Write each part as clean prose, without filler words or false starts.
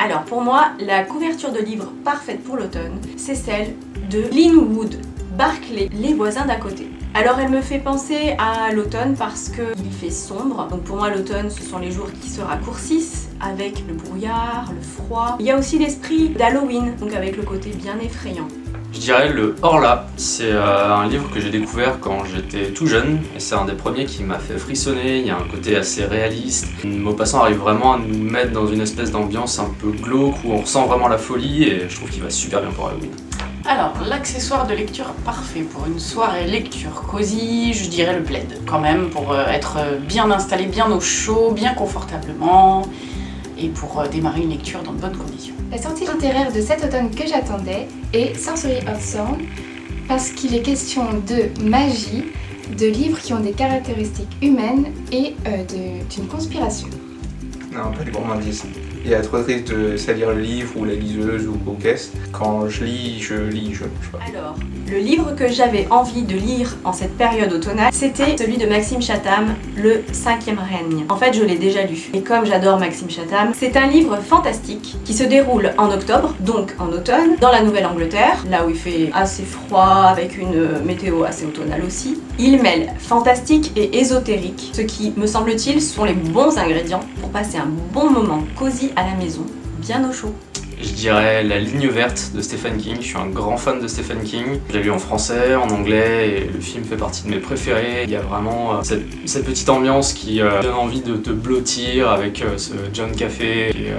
Alors pour moi, la couverture de livre parfaite pour l'automne, c'est celle de Linwood Barclay, Les voisins d'à côté. Alors elle me fait penser à l'automne parce qu'il fait sombre. Donc pour moi l'automne ce sont les jours qui se raccourcissent avec le brouillard, le froid. Il y a aussi l'esprit d'Halloween, donc avec le côté bien effrayant. Je dirais le Horla, c'est un livre que j'ai découvert quand j'étais tout jeune et c'est un des premiers qui m'a fait frissonner, il y a un côté assez réaliste. Maupassant arrive vraiment à nous mettre dans une espèce d'ambiance un peu glauque où on ressent vraiment la folie et je trouve qu'il va super bien pour Halloween. Alors, l'accessoire de lecture parfait pour une soirée lecture cosy, je dirais le plaid quand même, pour être bien installé, bien au chaud, bien confortablement et pour démarrer une lecture dans de bonnes conditions. La sortie littéraire de cet automne que j'attendais est Sorcery of Thorn parce qu'il est question de magie, de livres qui ont des caractéristiques humaines et d'une conspiration. Non, pas du gourmandisme. Il y a trop de risques de salir le livre ou la liseuse ou aux caisses. Quand je lis, je sais pas. Alors, le livre que j'avais envie de lire en cette période automnale, c'était celui de Maxime Chatham, Le 5e règne. En fait, je l'ai déjà lu. Et comme j'adore Maxime Chatham, c'est un livre fantastique qui se déroule en octobre, donc en automne, dans la Nouvelle-Angleterre, là où il fait assez froid, avec une météo assez automnale aussi. Il mêle fantastique et ésotérique, ce qui, me semble-t-il, sont les bons ingrédients pour passer un bon moment cosy à la maison, bien au chaud. Je dirais La ligne verte de Stephen King, je suis un grand fan de Stephen King. Je l'ai lu en français, en anglais et le film fait partie de mes préférés. Il y a vraiment cette petite ambiance qui donne envie de te blottir avec ce John Café qui est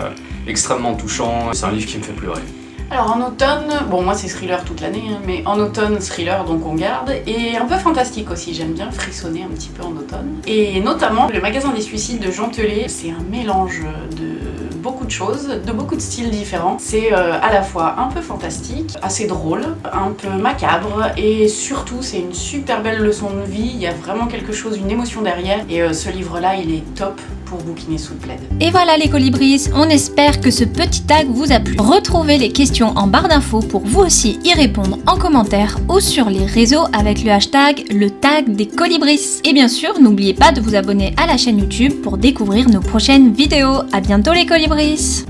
extrêmement touchant. C'est un livre qui me fait pleurer. Alors en automne, bon moi c'est thriller toute l'année, mais en automne thriller donc on garde, et un peu fantastique aussi, j'aime bien frissonner un petit peu en automne. Et notamment le magasin des suicides de Jean Telet, c'est un mélange de beaucoup de choses, de beaucoup de styles différents. C'est à la fois un peu fantastique, assez drôle, un peu macabre, et surtout c'est une super belle leçon de vie, il y a vraiment quelque chose, une émotion derrière, et ce livre-là il est top pour bouquiner sous le plaid. Et voilà les colibris, on espère que ce petit tag vous a plu. Retrouvez les questions en barre d'infos pour vous aussi y répondre en commentaire ou sur les réseaux avec le hashtag le tag des colibris. Et bien sûr, n'oubliez pas de vous abonner à la chaîne YouTube pour découvrir nos prochaines vidéos. À bientôt les colibris.